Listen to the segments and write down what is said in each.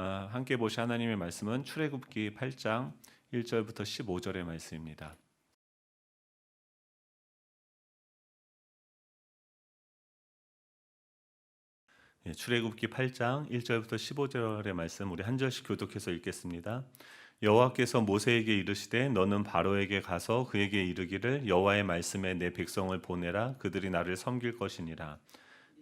함께 보실 하나님의 말씀은 출애굽기 8장 1절부터 15절의 말씀입니다. 출애굽기 8장 1절부터 15절의 말씀 우리 한 절씩 교독해서 읽겠습니다. 여호와께서 모세에게 이르시되 너는 바로에게 가서 그에게 이르기를 여호와의 말씀에 내 백성을 보내라. 그들이 나를 섬길 것이니라.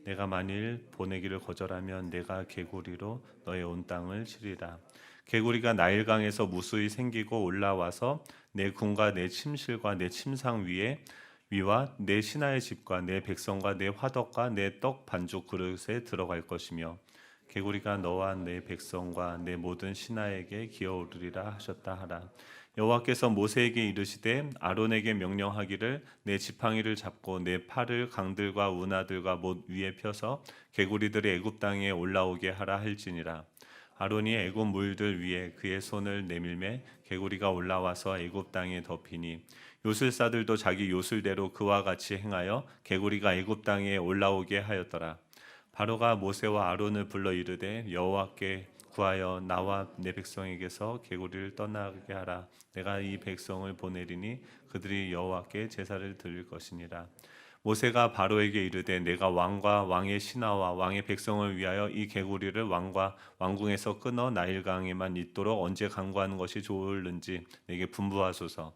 내가 만일 보내기를 거절하면 내가 개구리로 너의 온 땅을 치리라. 개구리가 나일강에서 무수히 생기고 올라와서 내 궁과 내 침실과 내 침상 위와 내 신하의 집과 내 백성과 내 화덕과 내 떡 반죽 그릇에 들어갈 것이며 개구리가 너와 내 백성과 내 모든 신하에게 기어오르리라 하셨다 하라. 여호와께서 모세에게 이르시되 아론에게 명령하기를 내 지팡이를 잡고 내 팔을 강들과 운하들과 못 위에 펴서 개구리들이 애굽 땅에 올라오게 하라 할지니라. 아론이 애굽 물들 위에 그의 손을 내밀매 개구리가 올라와서 애굽 땅에 덮이니 요술사들도 자기 요술대로 그와 같이 행하여 개구리가 애굽 땅에 올라오게 하였더라. 바로가 모세와 아론을 불러 이르되 여호와께 구하여 나와 내 백성에게서 개구리를 떠나게 하라. 내가 이 백성을 보내리니 그들이 여호와께 제사를 드릴 것이니라. 모세가 바로에게 이르되 내가 왕과 왕의 신하와 왕의 백성을 위하여 이 개구리를 왕과 왕궁에서 끊어 나일강에만 있도록 언제 강구하는 것이 좋을는지 내게 분부하소서.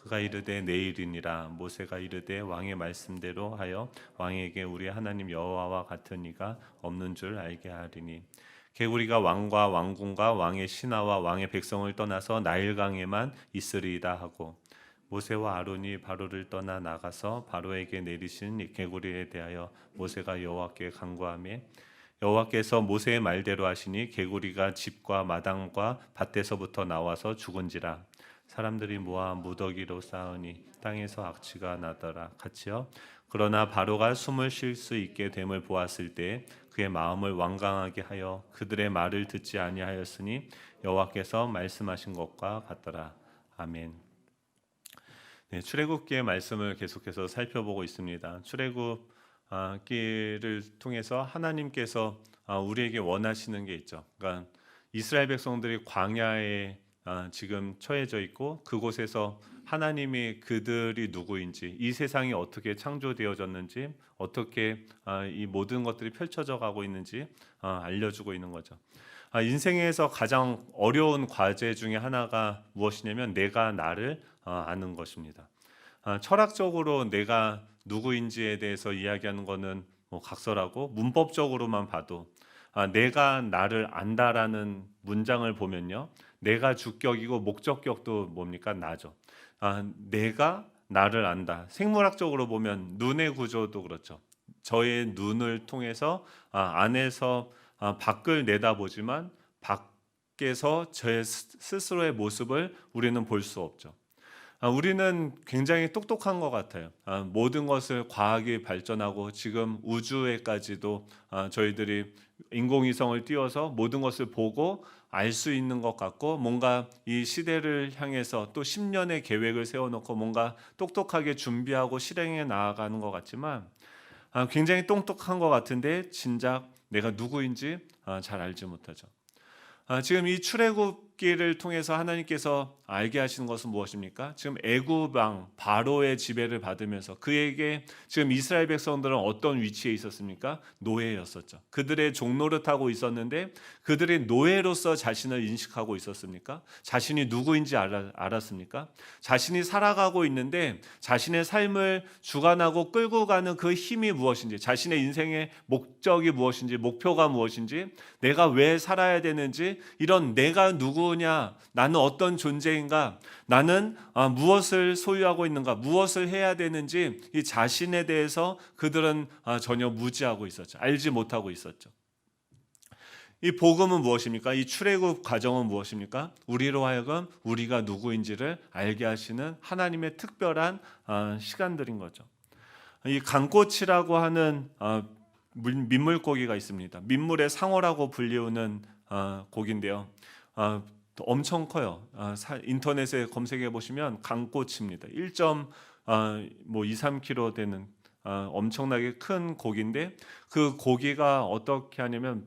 그가 이르되 내일이니라. 모세가 이르되 왕의 말씀대로 하여 왕에게 우리 하나님 여호와와 같은 이가 없는 줄 알게 하리니 개구리가 왕과 왕궁과 왕의 신하와 왕의 백성을 떠나서 나일강에만 있으리이다 하고 모세와 아론이 바로를 떠나 나가서 바로에게 내리신 이 개구리에 대하여 모세가 여호와께 간구하며 여호와께서 모세의 말대로 하시니 개구리가 집과 마당과 밭에서부터 나와서 죽은지라. 사람들이 모아 무더기로 쌓으니 땅에서 악취가 나더라. 같이요. 그러나 바로가 숨을 쉴 수 있게 됨을 보았을 때 그의 마음을 완강하게 하여 그들의 말을 듣지 아니하였으니 여호와께서 말씀하신 것과 같더라. 아멘. 출애굽기의 말씀을 계속해서 살펴보고 있습니다. 출애굽기를 통해서 하나님께서 우리에게 원하시는 게 있죠. 그러니까 이스라엘 백성들이 광야에 지금 처해져 있고 그곳에서 하나님이 그들이 누구인지 이 세상이 어떻게 창조되어졌는지 어떻게 이 모든 것들이 펼쳐져 가고 있는지 알려주고 있는 거죠. 인생에서 가장 어려운 과제 중에 하나가 무엇이냐면 내가 나를 아는 것입니다. 철학적으로 내가 누구인지에 대해서 이야기하는 것은 뭐 각설하고 문법적으로만 봐도 내가 나를 안다라는 문장을 보면요. 내가 주격이고 목적격도 뭡니까? 나죠. 내가 나를 안다. 생물학적으로 보면 눈의 구조도 그렇죠. 저의 눈을 통해서 안에서 밖을 내다보지만 밖에서 제 스스로의 모습을 우리는 볼 수 없죠. 우리는 굉장히 똑똑한 것 같아요. 모든 것을 과학이 발전하고 지금 우주에까지도 저희들이 인공위성을 띄워서 모든 것을 보고 알 수 있는 것 같고 뭔가 이 시대를 향해서 또 10년의 계획을 세워놓고 뭔가 똑똑하게 준비하고 실행해 나아가는 것 같지만 굉장히 똑똑한 것 같은데 진작 내가 누구인지 잘 알지 못하죠. 지금 이 출애굽기를 통해서 하나님께서 알게 하시는 것은 무엇입니까? 지금 애굽 왕 바로의 지배를 받으면서 그에게 지금 이스라엘 백성들은 어떤 위치에 있었습니까? 노예였었죠. 그들의 종노릇하고 있었는데 그들이 노예로서 자신을 인식하고 있었습니까? 자신이 누구인지 알았습니까? 자신이 살아가고 있는데 자신의 삶을 주관하고 끌고 가는 그 힘이 무엇인지, 자신의 인생의 목적이 무엇인지, 목표가 무엇인지, 내가 왜 살아야 되는지, 이런 내가 누구냐, 나는 어떤 존재인가, 나는 무엇을 소유하고 있는가, 무엇을 해야 되는지 이 자신에 대해서 그들은 전혀 무지하고 있었죠. 알지 못하고 있었죠. 이 복음은 무엇입니까? 이 출애굽 과정은 무엇입니까? 우리로 하여금 우리가 누구인지를 알게 하시는 하나님의 특별한 시간들인 거죠. 이 강꽃이라고 하는 민물고기가 있습니다. 민물의 상어라고 불리우는 고기인데요. 엄청 커요. 인터넷에 검색해 보시면 강꽃입니다. 1.23kg 되는 엄청나게 큰 고기인데 그 고기가 어떻게 하냐면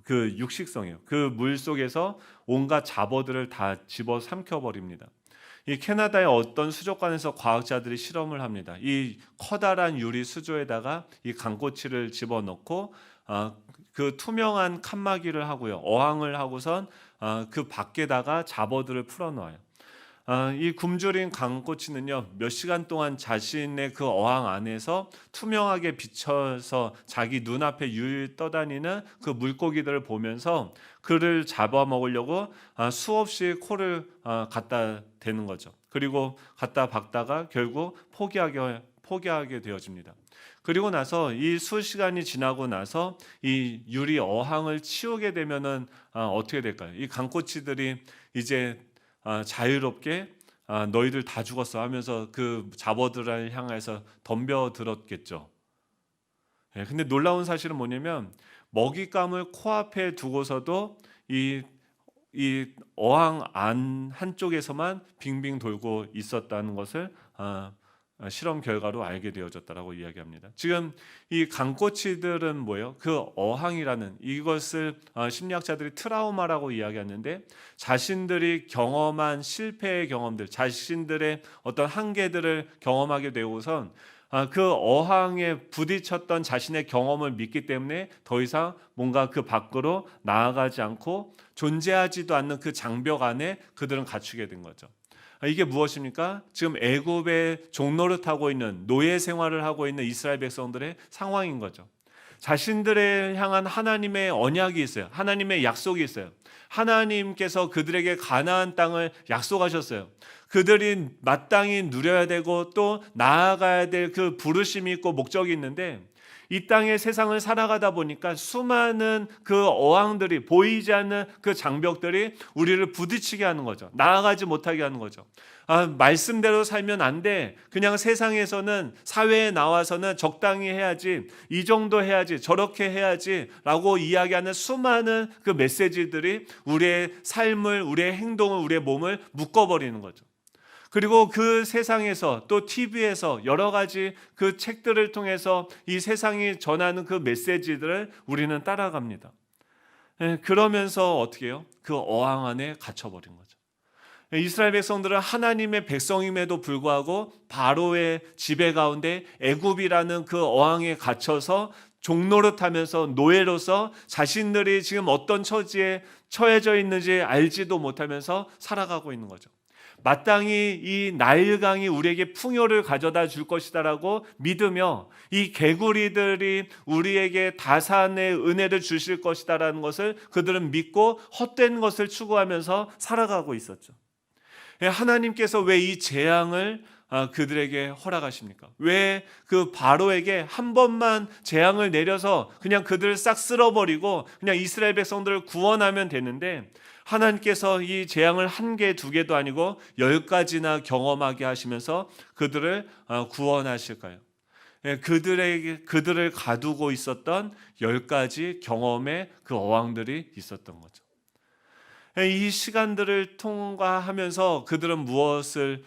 그 육식성이에요. 그 물 속에서 온갖 잡어들을 다 집어 삼켜 버립니다. 이 캐나다의 어떤 수족관에서 과학자들이 실험을 합니다. 이 커다란 유리 수조에다가 이 강꼬치를 집어넣고 그 투명한 칸막이를 하고요. 어항을 하고선 그 밖에다가 잡어들을 풀어놓아요. 이 굶주린 강꼬치는요, 몇 시간 동안 자신의 그 어항 안에서 투명하게 비쳐서 자기 눈앞에 유유히 떠다니는 그 물고기들을 보면서 그를 잡아먹으려고 수없이 코를 갖다 대는 거죠. 그리고 갖다 박다가 결국 포기하게 되어집니다. 그리고 나서 이 수시간이 지나고 나서 이 유리 어항을 치우게 되면은 어떻게 될까요? 이 강꼬치들이 이제 자유롭게 너희들 다 죽었어 하면서 그 잡어들을 향해서 덤벼들었겠죠. 예, 근데 놀라운 사실은 뭐냐면 먹잇감을 코앞에 두고서도 이 어항 안 한쪽에서만 빙빙 돌고 있었다는 것을 실험 결과로 알게 되어졌다라고 이야기합니다. 지금 이 강꼬치들은 뭐예요? 그 어항이라는 이것을 심리학자들이 트라우마라고 이야기하는데 자신들이 경험한 실패의 경험들, 자신들의 어떤 한계들을 경험하게 되고선 그 어항에 부딪혔던 자신의 경험을 믿기 때문에 더 이상 뭔가 그 밖으로 나아가지 않고 존재하지도 않는 그 장벽 안에 그들은 갇히게 된 거죠. 이게 무엇입니까? 지금 애굽의 종노릇하고 있는 노예 생활을 하고 있는 이스라엘 백성들의 상황인 거죠. 자신들을 향한 하나님의 언약이 있어요. 하나님의 약속이 있어요. 하나님께서 그들에게 가나안 땅을 약속하셨어요. 그들이 마땅히 누려야 되고 또 나아가야 될 그 부르심이 있고 목적이 있는데 이 땅의 세상을 살아가다 보니까 수많은 그 어항들이 보이지 않는 그 장벽들이 우리를 부딪히게 하는 거죠. 나아가지 못하게 하는 거죠. 말씀대로 살면 안 돼. 그냥 세상에서는 사회에 나와서는 적당히 해야지. 이 정도 해야지. 저렇게 해야지. 라고 이야기하는 수많은 그 메시지들이 우리의 삶을, 우리의 행동을, 우리의 몸을 묶어버리는 거죠. 그리고 그 세상에서 또 TV에서 여러 가지 그 책들을 통해서 이 세상이 전하는 그 메시지들을 우리는 따라갑니다. 그러면서 어떻게 해요? 그 어항 안에 갇혀버린 거죠. 이스라엘 백성들은 하나님의 백성임에도 불구하고 바로의 지배 가운데 애굽이라는 그 어항에 갇혀서 종노릇하면서 노예로서 자신들이 지금 어떤 처지에 처해져 있는지 알지도 못하면서 살아가고 있는 거죠. 마땅히 이 나일강이 우리에게 풍요를 가져다 줄 것이다라고 믿으며 이 개구리들이 우리에게 다산의 은혜를 주실 것이다라는 것을 그들은 믿고 헛된 것을 추구하면서 살아가고 있었죠. 하나님께서 왜 이 재앙을 그들에게 허락하십니까? 왜 그 바로에게 한 번만 재앙을 내려서 그냥 그들을 싹 쓸어버리고 그냥 이스라엘 백성들을 구원하면 되는데 하나님께서 이 재앙을 한 개, 두 개도 아니고 10가지나 경험하게 하시면서 그들을 구원하실까요? 그들을 가두고 있었던 10가지 경험의 그 어항들이 있었던 거죠. 이 시간들을 통과하면서 그들은 무엇을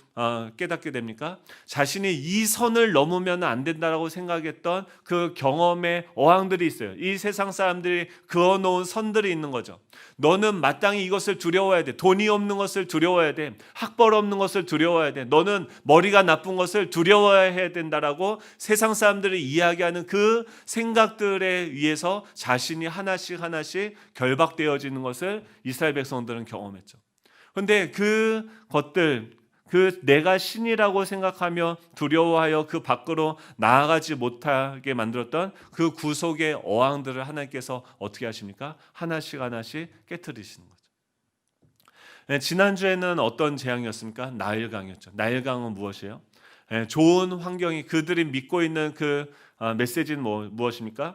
깨닫게 됩니까? 자신이 이 선을 넘으면 안 된다라고 생각했던 그 경험의 어항들이 있어요. 이 세상 사람들이 그어놓은 선들이 있는 거죠. 너는 마땅히 이것을 두려워해야 돼. 돈이 없는 것을 두려워해야 돼. 학벌 없는 것을 두려워해야 돼. 너는 머리가 나쁜 것을 두려워해야 된다라고 세상 사람들이 이야기하는 그 생각들에 의해서 자신이 하나씩 결박되어지는 것을 이스라엘 백성들은 경험했죠. 그런데 그 것들, 그 내가 신이라고 생각하며 두려워하여 그 밖으로 나아가지 못하게 만들었던 그 구속의 어항들을 하나님께서 어떻게 하십니까? 하나씩 깨트리시는 거죠. 지난주에는 어떤 재앙이었습니까? 나일강이었죠. 나일강은 무엇이에요? 좋은 환경이 그들이 믿고 있는 그 메시지는 무엇입니까?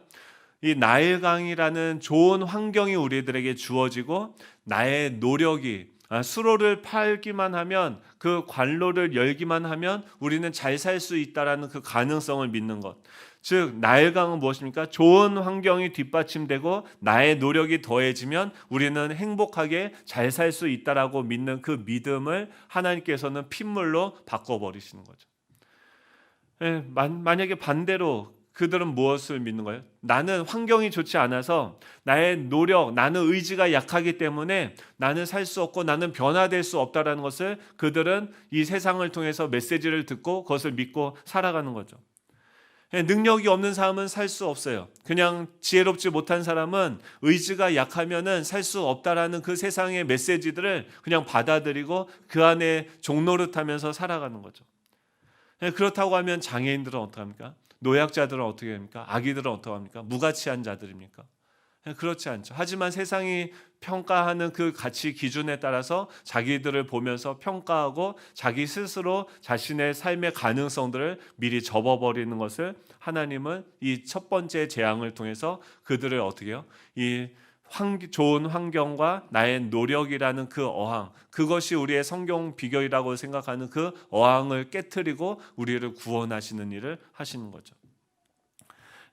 이 나일강이라는 좋은 환경이 우리들에게 주어지고 나의 노력이 수로를 팔기만 하면 그 관로를 열기만 하면 우리는 잘 살 수 있다라는 그 가능성을 믿는 것. 즉 나일강은 무엇입니까? 좋은 환경이 뒷받침되고 나의 노력이 더해지면 우리는 행복하게 잘 살 수 있다라고 믿는 그 믿음을 하나님께서는 핏물로 바꿔버리시는 거죠. 만약에 반대로 그들은 무엇을 믿는 거예요? 나는 환경이 좋지 않아서 나의 노력, 나는 의지가 약하기 때문에 나는 살 수 없고 나는 변화될 수 없다라는 것을 그들은 이 세상을 통해서 메시지를 듣고 그것을 믿고 살아가는 거죠. 능력이 없는 사람은 살 수 없어요. 그냥 지혜롭지 못한 사람은 의지가 약하면은 살 수 없다라는 그 세상의 메시지들을 그냥 받아들이고 그 안에 종노릇하면서 살아가는 거죠. 그렇다고 하면 장애인들은 어떡합니까? 노약자들은 어떻게 합니까? 아기들은 어떡합니까? 무가치한 자들입니까? 그렇지 않죠. 하지만 세상이 평가하는 그 가치 기준에 따라서 자기들을 보면서 평가하고 자기 스스로 자신의 삶의 가능성들을 미리 접어버리는 것을 하나님은 이 첫 번째 재앙을 통해서 그들을 어떻게 해요? 이 좋은 환경과 나의 노력이라는 그 어항, 그것이 우리의 성경 비결이라고 생각하는 그 어항을 깨트리고 우리를 구원하시는 일을 하시는 거죠.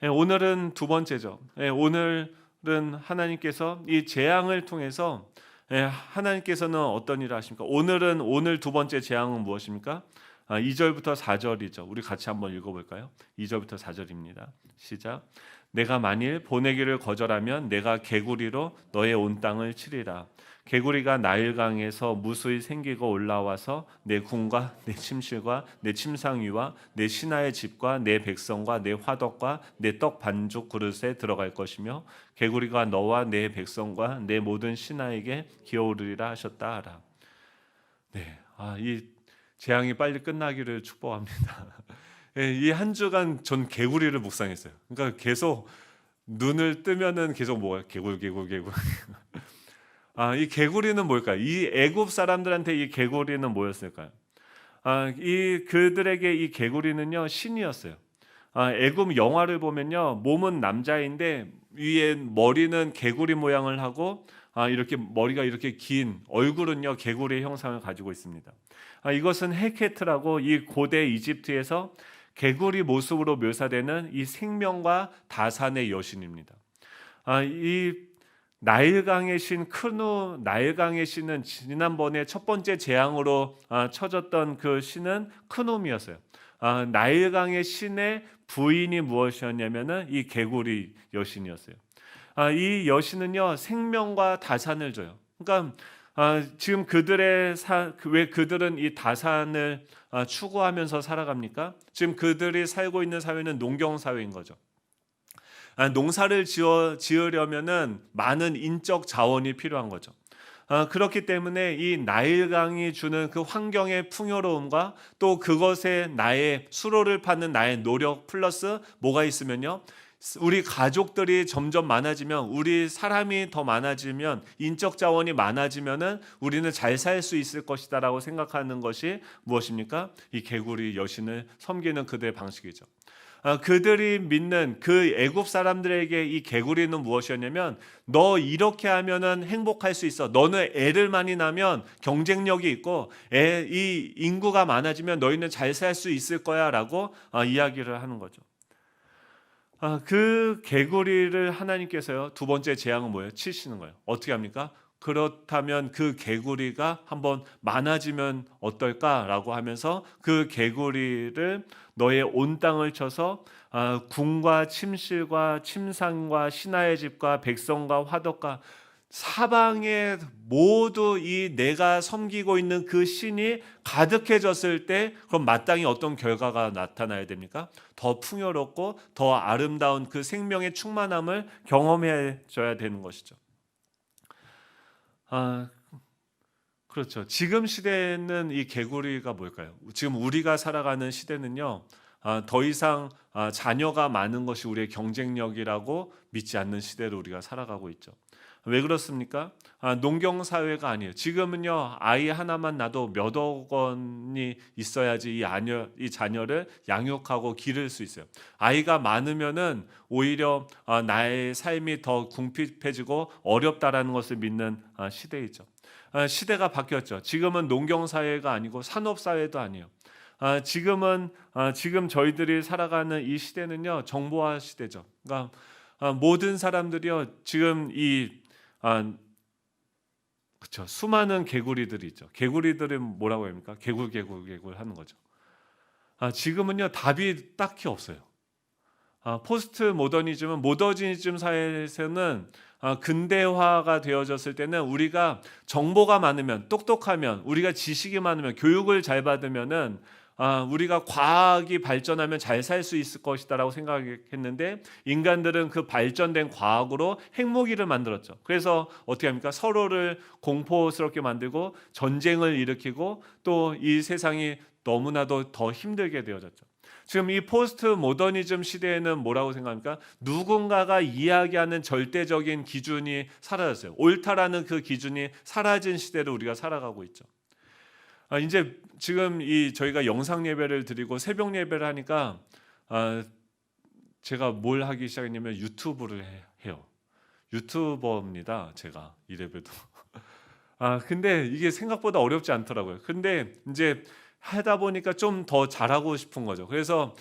오늘은 두 번째죠. 오늘은 하나님께서 이 재앙을 통해서 하나님께서는 어떤 일을 하십니까? 오늘 두 번째 재앙은 무엇입니까? 2절부터 4절이죠. 우리 같이 한번 읽어볼까요? 2절부터 4절입니다. 시작. 내가 만일 보내기를 거절하면 내가 개구리로 너의 온 땅을 치리라. 개구리가 나일강에서 무수히 생기고 올라와서 내 궁과 내 침실과 내 침상위와 내 신하의 집과 내 백성과 내 화덕과 내 떡 반죽 그릇에 들어갈 것이며 개구리가 너와 내 백성과 내 모든 신하에게 기어오르리라 하셨다 하라. 네, 이 재앙이 빨리 끝나기를 축복합니다. 이 한 주간 전 개구리를 묵상했어요. 그러니까 계속 눈을 뜨면은 계속 뭐가 개굴. 이 개구리는 뭘까요? 이 애굽 사람들한테 이 개구리는 뭐였을까요? 이 그들에게 이 개구리는요 신이었어요. 애굽 영화를 보면요 몸은 남자인데 위에 머리는 개구리 모양을 하고 이렇게 머리가 이렇게 긴 얼굴은요 개구리의 형상을 가지고 있습니다. 이것은 헤케트라고 이 고대 이집트에서 개구리 모습으로 묘사되는 이 생명과 다산의 여신입니다. 이 나일강의 신 크누 나일강의 신은 지난번에 첫 번째 재앙으로 쳐졌던 그 신은 크눔이었어요. 나일강의 신의 부인이 무엇이었냐면은 이 개구리 여신이었어요. 이 여신은요 생명과 다산을 줘요. 그러니까 지금 왜 그들은 이 다산을 추구하면서 살아갑니까? 지금 그들이 살고 있는 사회는 농경 사회인 거죠. 농사를 지으려면은 많은 인적 자원이 필요한 거죠. 그렇기 때문에 이 나일강이 주는 그 환경의 풍요로움과 또 그것에 나의 수로를 파는 나의 노력 플러스 뭐가 있으면요. 우리 가족들이 점점 많아지면 우리 사람이 더 많아지면 인적 자원이 많아지면은 우리는 잘 살 수 있을 것이다라고 생각하는 것이 무엇입니까? 이 개구리 여신을 섬기는 그들의 방식이죠. 그들이 믿는 그 애굽 사람들에게 이 개구리는 무엇이었냐면 너 이렇게 하면은 행복할 수 있어. 너는 애를 많이 낳으면 경쟁력이 있고 이 인구가 많아지면 너희는 잘 살 수 있을 거야라고 이야기를 하는 거죠. 그 개구리를 하나님께서요 두 번째 재앙은 뭐예요? 치시는 거예요. 어떻게 합니까? 그렇다면 그 개구리가 한번 많아지면 어떨까라고 하면서 그 개구리를 너의 온 땅을 쳐서 궁과 침실과 침상과 신하의 집과 백성과 화덕과 사방에 모두 이 내가 섬기고 있는 그 신이 가득해졌을 때 그럼 마땅히 어떤 결과가 나타나야 됩니까? 더 풍요롭고 더 아름다운 그 생명의 충만함을 경험해줘야 되는 것이죠. 그렇죠. 지금 시대는 이 개구리가 뭘까요? 지금 우리가 살아가는 시대는요. 더 이상 자녀가 많은 것이 우리의 경쟁력이라고 믿지 않는 시대로 우리가 살아가고 있죠. 왜 그렇습니까? 농경 사회가 아니에요. 지금은요 아이 하나만 낳아도 몇억 원이 있어야지 이 자녀를 양육하고 기를 수 있어요. 아이가 많으면은 오히려 나의 삶이 더 궁핍해지고 어렵다라는 것을 믿는 시대이죠. 시대가 바뀌었죠. 지금은 농경 사회가 아니고 산업 사회도 아니에요. 지금 저희들이 살아가는 이 시대는요 정보화 시대죠. 그러니까 모든 사람들이요 지금 그렇죠. 수많은 개구리들이 있죠. 개구리들은 뭐라고 합니까? 개굴 하는 거죠. 지금은요 답이 딱히 없어요. 포스트 모더니즘은 모더니즘 사회에서는 근대화가 되어졌을 때는 우리가 정보가 많으면 똑똑하면 우리가 지식이 많으면 교육을 잘 받으면은 우리가 과학이 발전하면 잘 살 수 있을 것이다라고 생각했는데 인간들은 그 발전된 과학으로 핵무기를 만들었죠. 그래서 어떻게 합니까? 서로를 공포스럽게 만들고 전쟁을 일으키고 또 이 세상이 너무나도 더 힘들게 되어졌죠. 지금 이 포스트 모더니즘 시대에는 뭐라고 생각합니까? 누군가가 이야기하는 절대적인 기준이 사라졌어요. 옳다라는 그 기준이 사라진 시대를 우리가 살아가고 있죠. 이제 지금 이 저희가 영상 예배를 드리고 새벽 예배를 하니까 제가 뭘 하기 시작했냐면 유튜브를 해요. 유튜버입니다. 제가 이래봬도. 근데 이게 생각보다 어렵지 않더라고요. 근데 이제 하다 보니까 좀 더 잘하고 싶은 거죠. 그래서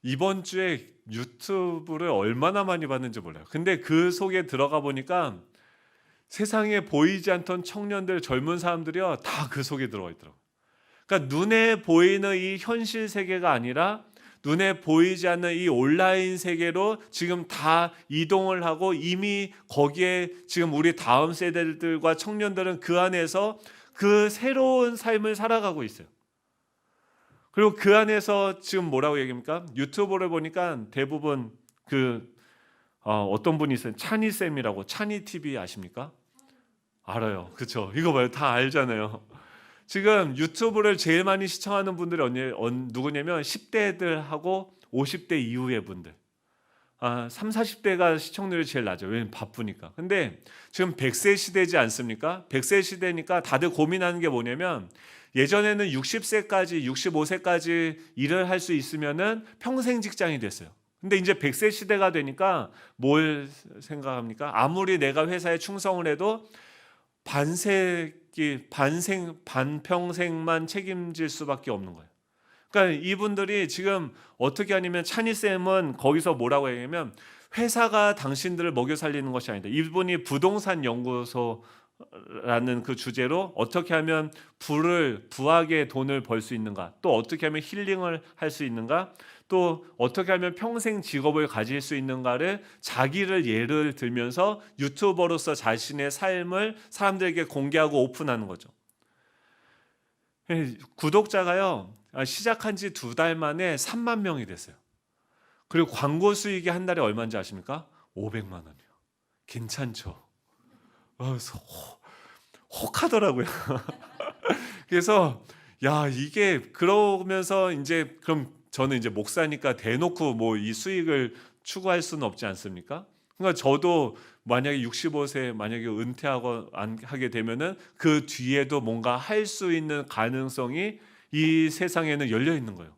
이번 주에 유튜브를 얼마나 많이 봤는지 몰라요. 근데 그 속에 들어가 보니까 세상에 보이지 않던 청년들, 젊은 사람들이요, 다 그 속에 들어가 있더라고요. 그러니까 눈에 보이는 이 현실 세계가 아니라 눈에 보이지 않는 이 온라인 세계로 지금 다 이동을 하고 이미 거기에 지금 우리 다음 세대들과 청년들은 그 안에서 그 새로운 삶을 살아가고 있어요. 그리고 그 안에서 지금 뭐라고 얘기합니까? 유튜브를 보니까 대부분 어떤 분이 있어요. 찬이 쌤이라고. 찬이 TV 아십니까? 알아요. 그렇죠. 이거 봐요. 다 알잖아요. 지금 유튜브를 제일 많이 시청하는 분들이 누구냐면 10대들하고 50대 이후의 분들. 3, 40대가 시청률이 제일 낮아요. 왜냐면 바쁘니까. 근데 지금 100세 시대지 않습니까? 100세 시대니까 다들 고민하는 게 뭐냐면 예전에는 60세까지, 65세까지 일을 할 수 있으면은 평생 직장이 됐어요. 근데 이제 100세 시대가 되니까 뭘 생각합니까? 아무리 내가 회사에 충성을 해도 반평생만 책임질 수밖에 없는 거예요. 그러니까 이분들이 지금 어떻게 하냐면 찬이쌤은 거기서 뭐라고 얘기하면 회사가 당신들을 먹여 살리는 것이 아니다. 이분이 부동산 연구소라는 그 주제로 어떻게 하면 부하게 돈을 벌 수 있는가, 또 어떻게 하면 힐링을 할 수 있는가, 또 어떻게 하면 평생 직업을 가질 수 있는가를 자기를 예를 들면서 유튜버로서 자신의 삶을 사람들에게 공개하고 오픈하는 거죠. 구독자가요, 시작한 지 2달 만에 3만 명이 됐어요. 그리고 광고 수익이 한 달에 얼마인지 아십니까? 500만 원이요. 괜찮죠? 혹하더라고요. 그래서 이게 그러면서 이제 그럼 저는 이제 목사니까 대놓고 뭐 이 수익을 추구할 수는 없지 않습니까? 그러니까 저도 만약에 65세 만약에 은퇴하고 하게 되면은 그 뒤에도 뭔가 할 수 있는 가능성이 이 세상에는 열려 있는 거예요.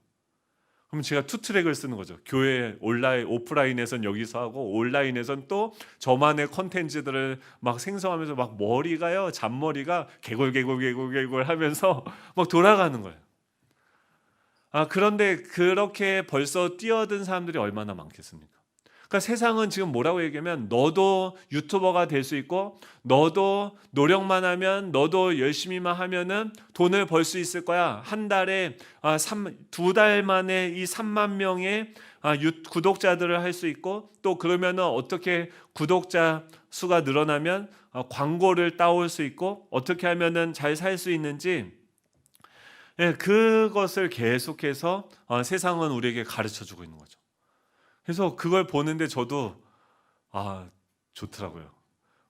그럼 제가 투트랙을 쓰는 거죠. 교회 오프라인에선 여기서 하고 온라인에선 또 저만의 컨텐츠들을 막 생성하면서 막 잔머리가 개골 하면서 막 돌아가는 거예요. 그런데 그렇게 벌써 뛰어든 사람들이 얼마나 많겠습니까? 그러니까 세상은 지금 뭐라고 얘기하면 너도 유튜버가 될 수 있고 너도 노력만 하면 너도 열심히만 하면은 돈을 벌 수 있을 거야. 한 달에 2달 만에 이 3만 명의 구독자들을 할 수 있고 또 그러면은 어떻게 구독자 수가 늘어나면 광고를 따올 수 있고 어떻게 하면은 잘 살 수 있는지 그것을 계속해서 세상은 우리에게 가르쳐 주고 있는 거죠. 그래서 그걸 보는데 저도 좋더라고요.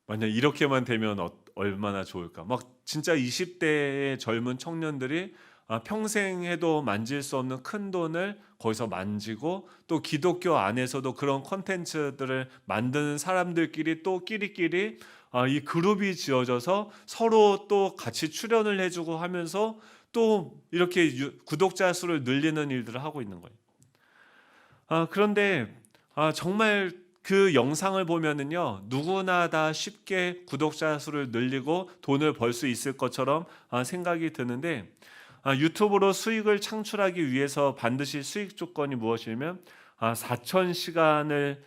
만약 이렇게만 되면 얼마나 좋을까. 막 진짜 20대의 젊은 청년들이 평생 해도 만질 수 없는 큰 돈을 거기서 만지고 또 기독교 안에서도 그런 콘텐츠들을 만드는 사람들끼리 또 끼리끼리 이 그룹이 지어져서 서로 또 같이 출연을 해주고 하면서 또 이렇게 구독자 수를 늘리는 일들을 하고 있는 거예요. 그런데 정말 그 영상을 보면은요 누구나 다 쉽게 구독자 수를 늘리고 돈을 벌 수 있을 것처럼 생각이 드는데 유튜브로 수익을 창출하기 위해서 반드시 수익 조건이 무엇이냐면 4,000시간을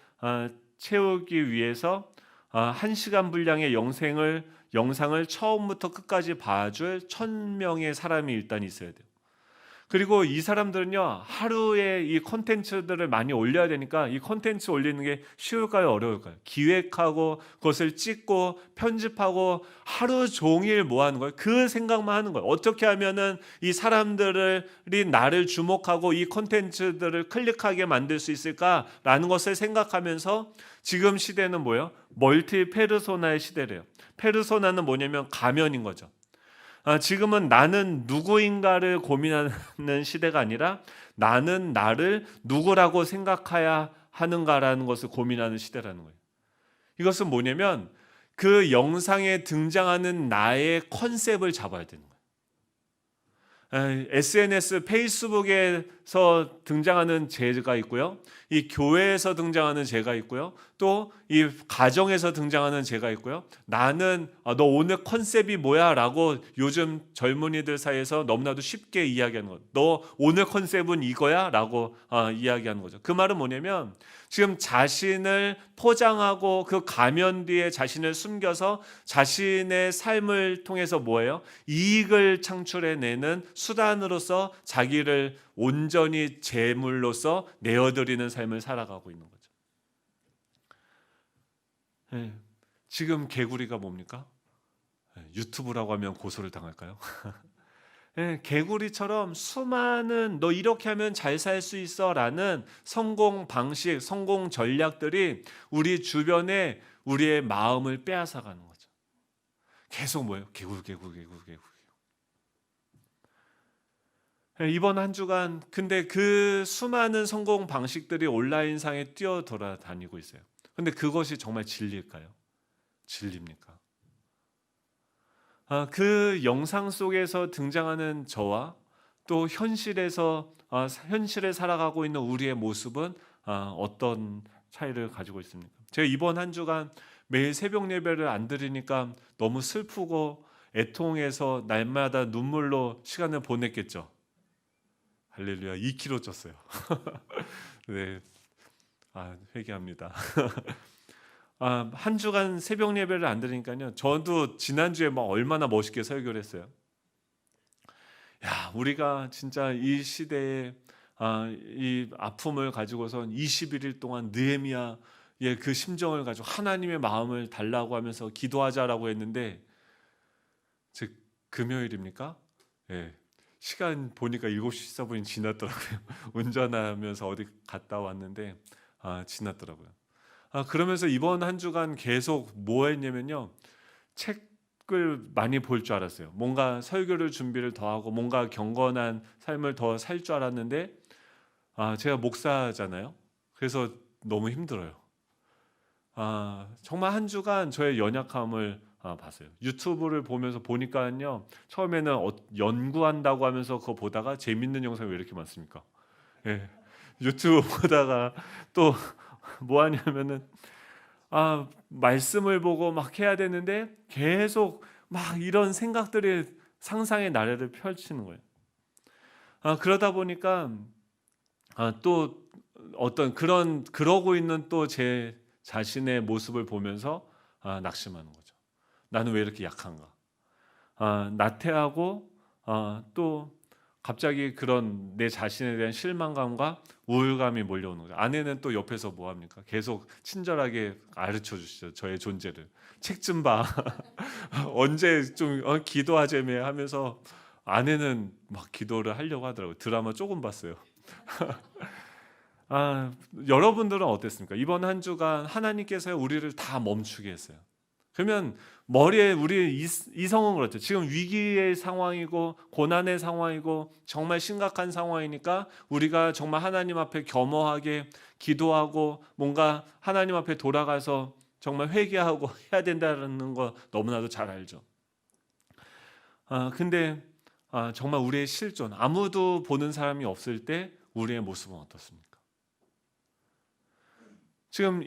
채우기 위해서 1시간 분량의 영상을 처음부터 끝까지 봐줄 1,000명의 사람이 일단 있어야 돼요. 그리고 이 사람들은요, 하루에 이 콘텐츠들을 많이 올려야 되니까 이 콘텐츠 올리는 게 쉬울까요, 어려울까요? 기획하고 그것을 찍고 편집하고 하루 종일 뭐 하는 거예요? 그 생각만 하는 거예요. 어떻게 하면은 이 사람들이 나를 주목하고 이 콘텐츠들을 클릭하게 만들 수 있을까라는 것을 생각하면서, 지금 시대는 뭐예요? 멀티 페르소나의 시대래요. 페르소나는 뭐냐면 가면인 거죠. 지금은 나는 누구인가를 고민하는 시대가 아니라 나는 나를 누구라고 생각해야 하는가라는 것을 고민하는 시대라는 거예요. 이것은 뭐냐면 그 영상에 등장하는 나의 컨셉을 잡아야 되는 거예요. SNS, 페이스북에서 등장하는 제가 있고요. 이 교회에서 등장하는 제가 있고요. 또 이 가정에서 등장하는 제가 있고요. 나는 너 오늘 컨셉이 뭐야? 라고 요즘 젊은이들 사이에서 너무나도 쉽게 이야기하는 것. 너 오늘 컨셉은 이거야? 라고 이야기하는 거죠. 그 말은 뭐냐면 지금 자신을 포장하고 그 가면 뒤에 자신을 숨겨서 자신의 삶을 통해서 뭐예요? 이익을 창출해내는 수단으로서 자기를 온전히 제물로서 내어드리는 삶을 살아가고 있는 거죠. 지금 개구리가 뭡니까? 유튜브라고 하면 고소를 당할까요? 개구리처럼 수많은 너 이렇게 하면 잘 살 수 있어 라는 성공 방식, 성공 전략들이 우리 주변에 우리의 마음을 빼앗아가는 거죠. 계속 뭐예요? 개구. 이번 한 주간 근데 그 수많은 성공 방식들이 온라인상에 뛰어돌아다니고 있어요. 근데 그것이 정말 진리일까요? 진리입니까? 그 영상 속에서 등장하는 저와 또 현실에 살아가고 있는 우리의 모습은 어떤 차이를 가지고 있습니까? 제가 이번 한 주간 매일 새벽 예배를 안 드리니까 너무 슬프고 애통해서 날마다 눈물로 시간을 보냈겠죠. 할렐루야, 2kg 쪘어요. 네, 회개합니다. 한 주간 새벽 예배를 안 드리니까요. 저도 지난주에 막 얼마나 멋있게 설교를 했어요. 야, 우리가 진짜 이 시대에 이 아픔을 가지고선 21일 동안 느헤미야의 그 심정을 가지고 하나님의 마음을 달라고 하면서 기도하자라고 했는데, 즉 금요일입니까? 예. 시간 보니까 7시 14분이 지났더라고요. 운전하면서 어디 갔다 왔는데 지났더라고요. 그러면서 이번 한 주간 계속 뭐 했냐면요. 책을 많이 볼 줄 알았어요. 뭔가 설교를 준비를 더 하고 뭔가 경건한 삶을 더 살 줄 알았는데, 제가 목사잖아요. 그래서 너무 힘들어요. 정말 한 주간 저의 연약함을 봤어요. 유튜브를 보니까요. 처음에는 연구한다고 하면서 그거 보다가 재밌는 영상이 왜 이렇게 많습니까? 예. 유튜브 보다가 또 뭐 하냐면은 말씀을 보고 막 해야 되는데 계속 막 이런 생각들이 상상의 나래를 펼치는 거예요. 그러다 보니까 또 어떤 그러고 있는 또 제 자신의 모습을 보면서 낙심하는 거죠. 나는 왜 이렇게 약한가? 나태하고 또 갑자기 그런 내 자신에 대한 실망감과 우울감이 몰려오는 거죠. 아내는 또 옆에서 뭐 합니까? 계속 친절하게 가르쳐 주시죠. 저의 존재를. 책 좀 봐. 언제 좀 기도하자며 하면서 아내는 막 기도를 하려고 하더라고요. 드라마 조금 봤어요. 여러분들은 어땠습니까? 이번 한 주간 하나님께서 우리를 다 멈추게 했어요. 그러면 머리에 우리 이성은 그렇죠. 지금 위기의 상황이고 고난의 상황이고 정말 심각한 상황이니까 우리가 정말 하나님 앞에 겸허하게 기도하고 뭔가 하나님 앞에 돌아가서 정말 회개하고 해야 된다는 거 너무나도 잘 알죠. 근데 정말 우리의 실존, 아무도 보는 사람이 없을 때 우리의 모습은 어떻습니까? 지금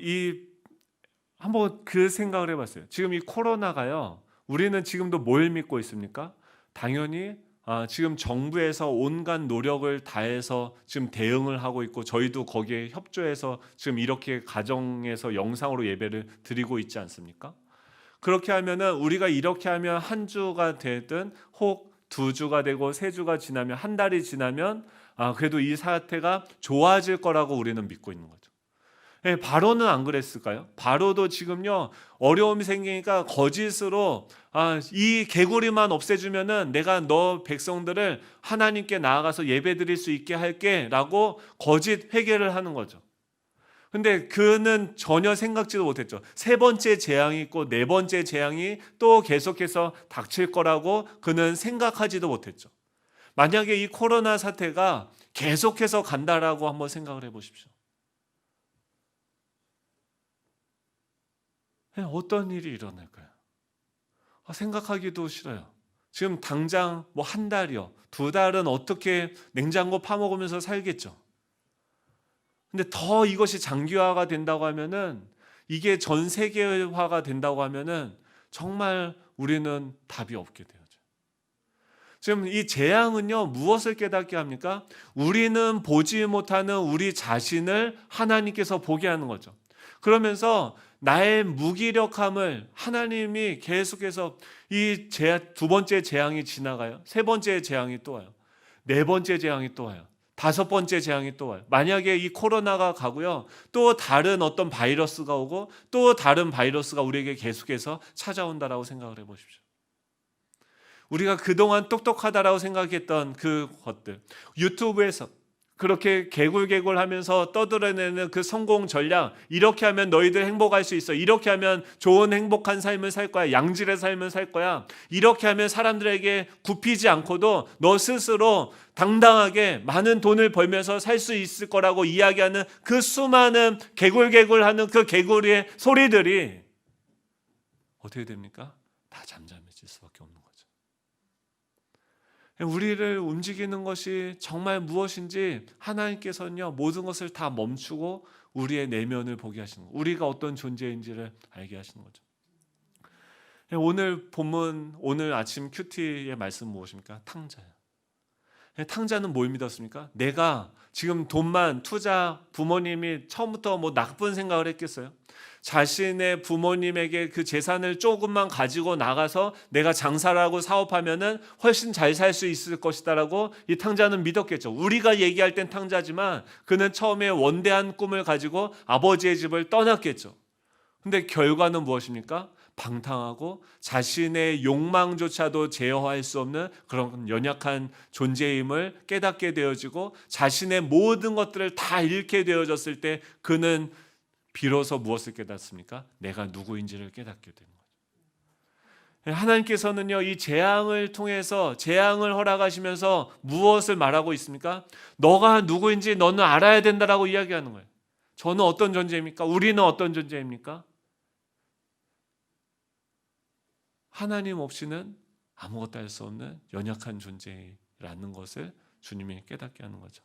한번 그 생각을 해봤어요. 지금 이 코로나가요. 우리는 지금도 뭘 믿고 있습니까? 당연히 지금 정부에서 온갖 노력을 다해서 지금 대응을 하고 있고 저희도 거기에 협조해서 지금 이렇게 가정에서 영상으로 예배를 드리고 있지 않습니까? 그렇게 하면은 우리가 이렇게 하면 한 주가 되든 혹 두 주가 되고 세 주가 지나면 한 달이 지나면 그래도 이 사태가 좋아질 거라고 우리는 믿고 있는 거죠. 예, 바로는 안 그랬을까요? 바로도 지금요 어려움이 생기니까 거짓으로 이 개구리만 없애주면은 내가 너 백성들을 하나님께 나아가서 예배드릴 수 있게 할게라고 거짓 회개를 하는 거죠. 근데 그는 전혀 생각지도 못했죠. 세 번째 재앙이 있고 네 번째 재앙이 또 계속해서 닥칠 거라고 그는 생각하지도 못했죠. 만약에 이 코로나 사태가 계속해서 간다라고 한번 생각을 해보십시오. 어떤 일이 일어날까요? 생각하기도 싫어요. 지금 당장 뭐 한 달이요, 두 달은 어떻게 냉장고 파먹으면서 살겠죠. 근데 더 이것이 장기화가 된다고 하면은, 이게 전 세계화가 된다고 하면은 정말 우리는 답이 없게 되죠. 지금 이 재앙은요 무엇을 깨닫게 합니까? 우리는 보지 못하는 우리 자신을 하나님께서 보게 하는 거죠. 그러면서 나의 무기력함을 하나님이 계속해서 이 두 번째 재앙이 지나가요. 세 번째 재앙이 또 와요. 네 번째 재앙이 또 와요. 다섯 번째 재앙이 또 와요. 만약에 이 코로나가 가고요, 또 다른 어떤 바이러스가 오고 또 다른 바이러스가 우리에게 계속해서 찾아온다라고 생각을 해보십시오. 우리가 그동안 똑똑하다라고 생각했던 그 것들, 유튜브에서 그렇게 개굴개굴하면서 떠들어내는 그 성공 전략, 이렇게 하면 너희들 행복할 수 있어, 이렇게 하면 좋은 행복한 삶을 살 거야, 양질의 삶을 살 거야, 이렇게 하면 사람들에게 굽히지 않고도 너 스스로 당당하게 많은 돈을 벌면서 살 수 있을 거라고 이야기하는 그 수많은 개굴개굴하는 그 개구리의 소리들이 어떻게 됩니까? 다 잠잠해질 수밖에 없는 거죠. 우리를 움직이는 것이 정말 무엇인지 하나님께서는요 모든 것을 다 멈추고 우리의 내면을 보게 하시는 거예요. 우리가 어떤 존재인지를 알게 하시는 거죠. 오늘 본문, 오늘 아침 큐티의 말씀 무엇입니까? 탕자예요. 탕자는 뭘 믿었습니까? 내가 지금 돈만 부모님이 처음부터 뭐 나쁜 생각을 했겠어요? 자신의 부모님에게 그 재산을 조금만 가지고 나가서 내가 장사를 하고 사업하면은 훨씬 잘 살 수 있을 것이다라고 이 탕자는 믿었겠죠. 우리가 얘기할 땐 탕자지만 그는 처음에 원대한 꿈을 가지고 아버지의 집을 떠났겠죠. 근데 결과는 무엇입니까? 방탕하고 자신의 욕망조차도 제어할 수 없는 그런 연약한 존재임을 깨닫게 되어지고 자신의 모든 것들을 다 잃게 되어졌을 때 그는 비로소 무엇을 깨닫습니까? 내가 누구인지를 깨닫게 되는 거죠. 하나님께서는요 이 재앙을 통해서 재앙을 허락하시면서 무엇을 말하고 있습니까? 너가 누구인지 너는 알아야 된다라고 이야기하는 거예요. 저는 어떤 존재입니까? 우리는 어떤 존재입니까? 하나님 없이는 아무것도 할 수 없는 연약한 존재라는 것을 주님이 깨닫게 하는 거죠.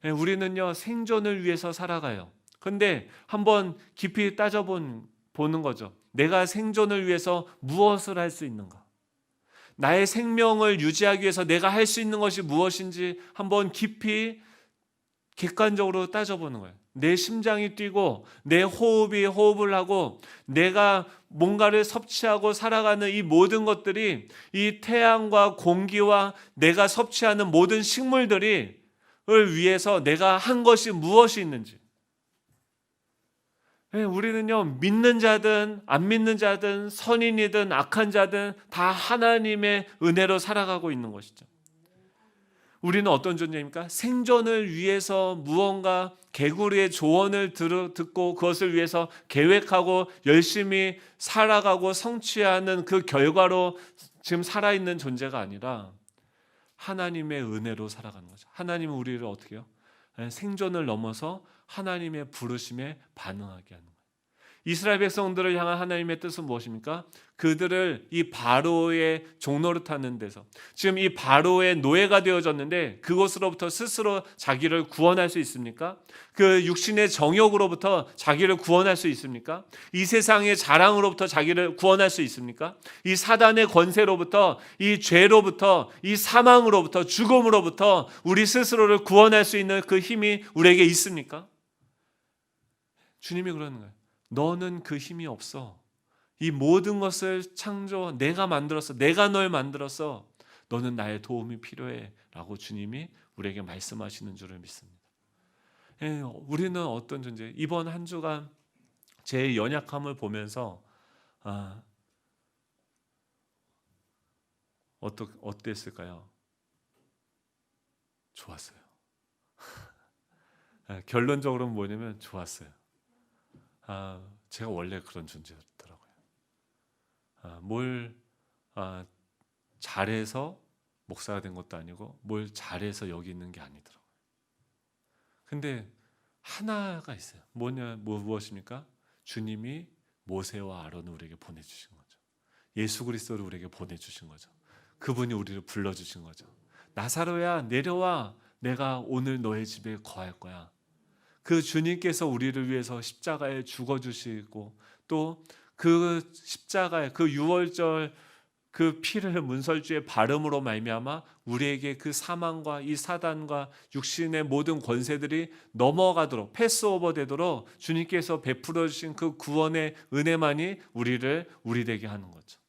우리는요 생존을 위해서 살아가요. 근데 한번 깊이 보는 거죠. 내가 생존을 위해서 무엇을 할 수 있는가? 나의 생명을 유지하기 위해서 내가 할 수 있는 것이 무엇인지 한번 깊이 객관적으로 따져보는 거예요. 내 심장이 뛰고 내 호흡이 호흡을 하고 내가 뭔가를 섭취하고 살아가는 이 모든 것들이 이 태양과 공기와 내가 섭취하는 모든 식물들을 위해서 내가 한 것이 무엇이 있는지, 우리는요 믿는 자든 안 믿는 자든 선인이든 악한 자든 다 하나님의 은혜로 살아가고 있는 것이죠. 우리는 어떤 존재입니까? 생존을 위해서 무언가 개구리의 조언을 듣고 그것을 위해서 계획하고 열심히 살아가고 성취하는 그 결과로 지금 살아있는 존재가 아니라 하나님의 은혜로 살아가는 거죠. 하나님은 우리를 어떻게 해요? 생존을 넘어서 하나님의 부르심에 반응하게 하는 거예요. 이스라엘 백성들을 향한 하나님의 뜻은 무엇입니까? 그들을 이 바로의 종노릇하는 데서, 지금 이 바로의 노예가 되어졌는데 그곳으로부터 스스로 자기를 구원할 수 있습니까? 그 육신의 정욕으로부터 자기를 구원할 수 있습니까? 이 세상의 자랑으로부터 자기를 구원할 수 있습니까? 이 사단의 권세로부터, 이 죄로부터, 이 사망으로부터, 죽음으로부터 우리 스스로를 구원할 수 있는 그 힘이 우리에게 있습니까? 주님이 그러는 거예요. 너는 그 힘이 없어. 이 모든 것을 내가 만들었어. 내가 널 만들었어. 너는 나의 도움이 필요해 라고 주님이 우리에게 말씀하시는 줄을 믿습니다. 우리는 어떤 존재, 이번 한 주간 제 연약함을 보면서 어땠을까요? 좋았어요. 결론적으로는 뭐냐면 좋았어요. 제가 원래 그런 존재였더라고요. 뭘 잘해서 목사가 된 것도 아니고 뭘 잘해서 여기 있는 게 아니더라고요. 근데 하나가 있어요. 무엇입니까? 주님이 모세와 아론을 우리에게 보내주신 거죠. 예수 그리스도를 우리에게 보내주신 거죠. 그분이 우리를 불러주신 거죠. 나사로야 내려와, 내가 오늘 너의 집에 거할 거야. 그 주님께서 우리를 위해서 십자가에 죽어주시고 또 그 십자가에 그 유월절 그 피를 문설주의 바름으로 말미암아 우리에게 그 사망과 이 사단과 육신의 모든 권세들이 넘어가도록, 패스오버 되도록 주님께서 베풀어 주신 그 구원의 은혜만이 우리를 우리 되게 하는 거죠.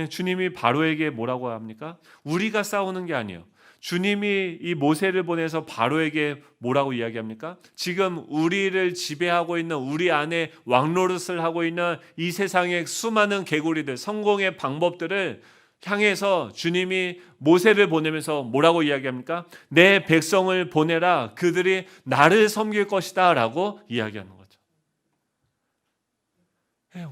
주님이 바로에게 뭐라고 합니까? 우리가 싸우는 게 아니에요. 주님이 이 모세를 보내서 바로에게 뭐라고 이야기합니까? 지금 우리를 지배하고 있는, 우리 안에 왕노릇을 하고 있는 이 세상의 수많은 개구리들, 성공의 방법들을 향해서 주님이 모세를 보내면서 뭐라고 이야기합니까? 내 백성을 보내라, 그들이 나를 섬길 것이다 라고 이야기하는 거죠.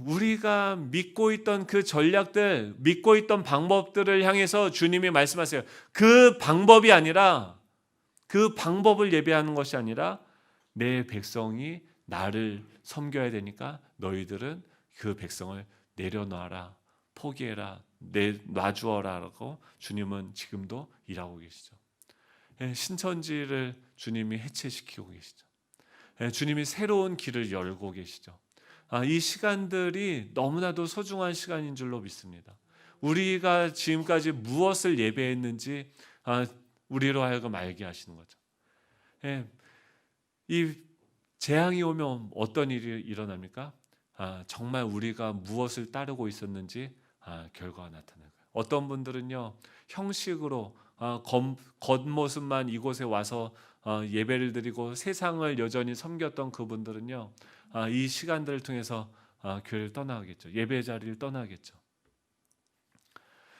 우리가 믿고 있던 그 전략들, 믿고 있던 방법들을 향해서 주님이 말씀하세요. 그 방법이 아니라, 그 방법을 예배하는 것이 아니라 내 백성이 나를 섬겨야 되니까 너희들은 그 백성을 내려놔라, 포기해라, 놔주어라 라고 주님은 지금도 일하고 계시죠. 신천지를 주님이 해체시키고 계시죠. 주님이 새로운 길을 열고 계시죠. 이 시간들이 너무나도 소중한 시간인 줄로 믿습니다. 우리가 지금까지 무엇을 예배했는지 우리로 하여금 알게 하시는 거죠. 이 재앙이 오면 어떤 일이 일어납니까? 정말 우리가 무엇을 따르고 있었는지 결과가 나타나요. 어떤 분들은요, 형식으로 겉모습만 이곳에 와서 예배를 드리고 세상을 여전히 섬겼던 그분들은요, 이 시간들을 통해서 교회를 떠나겠죠. 예배 자리를 떠나겠죠.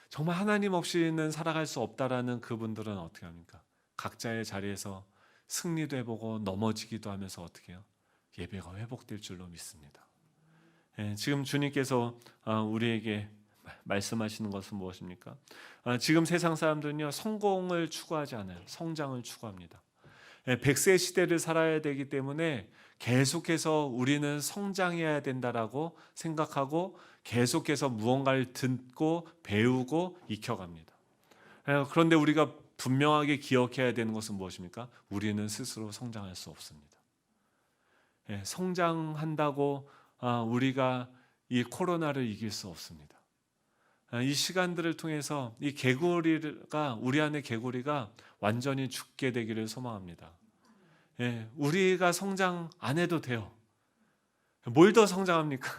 정말 하나님 없이는 살아갈 수 없다라는 그분들은 어떻게 합니까? 각자의 자리에서 승리도 해보고 넘어지기도 하면서 어떻게 해요? 예배가 회복될 줄로 믿습니다. 지금 주님께서 우리에게 말씀하시는 것은 무엇입니까? 지금 세상 사람들은요, 성공을 추구하지 않아요. 성장을 추구합니다. 100세 시대를 살아야 되기 때문에 계속해서 우리는 성장해야 된다라고 생각하고 계속해서 무언가를 듣고 배우고 익혀갑니다. 그런데 우리가 분명하게 기억해야 되는 것은 무엇입니까? 우리는 스스로 성장할 수 없습니다. 성장한다고 우리가 이 코로나를 이길 수 없습니다. 이 시간들을 통해서 이 개구리가, 우리 안에 개구리가 완전히 죽게 되기를 소망합니다. 우리가 성장 안 해도 돼요. 뭘 더 성장합니까?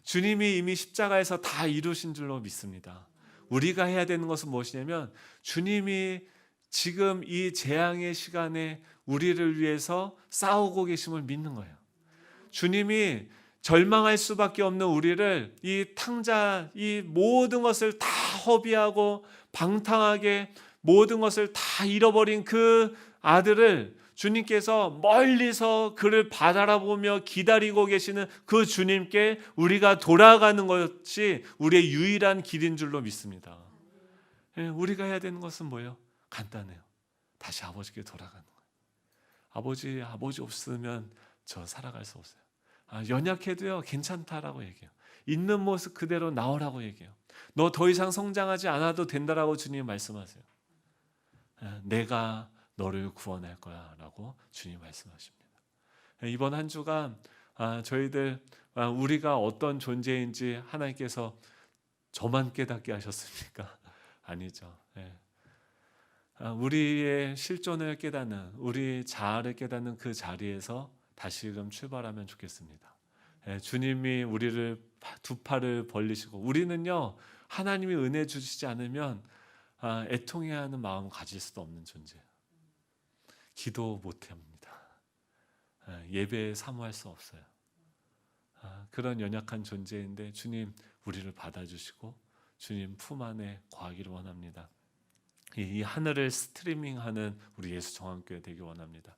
주님이 이미 십자가에서 다 이루신 줄로 믿습니다. 우리가 해야 되는 것은 무엇이냐면 주님이 지금 이 재앙의 시간에 우리를 위해서 싸우고 계심을 믿는 거예요. 주님이 절망할 수밖에 없는 우리를 이 탕자, 이 모든 것을 다 허비하고 방탕하게 모든 것을 다 잃어버린 그 아들을 주님께서 멀리서 그를 바라보며 기다리고 계시는 그 주님께 우리가 돌아가는 것이 우리의 유일한 길인 줄로 믿습니다. 우리가 해야 되는 것은 뭐예요? 간단해요. 다시 아버지께 돌아가는 거예요. 아버지 없으면 저 살아갈 수 없어요. 연약해도요, 괜찮다라고 얘기해요. 있는 모습 그대로 나오라고 얘기해요. 너 더 이상 성장하지 않아도 된다라고 주님 말씀하세요. 내가 너를 구원할 거야 라고 주님 말씀하십니다. 이번 한 주간 저희들 우리가 어떤 존재인지 하나님께서 저만 깨닫게 하셨습니까? 아니죠. 우리의 실존을 깨닫는, 우리 자아를 깨닫는 그 자리에서 다시금 출발하면 좋겠습니다. 주님이 우리를 두 팔을 벌리시고, 우리는요, 하나님이 은혜 주시지 않으면 애통해야 하는 마음 가질 수도 없는 존재예요. 기도 못합니다. 예배에 사모할 수 없어요. 그런 연약한 존재인데 주님 우리를 받아주시고 주님 품 안에 거하기를 원합니다. 이 하늘을 스트리밍하는 우리 예수정황교회 되길 원합니다.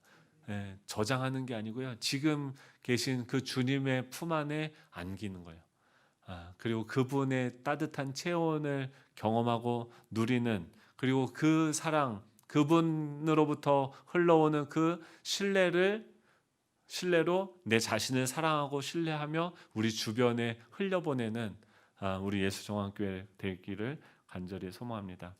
저장하는 게 아니고요. 지금 계신 그 주님의 품 안에 안기는 거예요. 그리고 그분의 따뜻한 체온을 경험하고 누리는, 그리고 그 사랑, 그분으로부터 흘러오는 그 신뢰로 내 자신을 사랑하고 신뢰하며 우리 주변에 흘려보내는 우리 예수정황교회 되기를 간절히 소망합니다.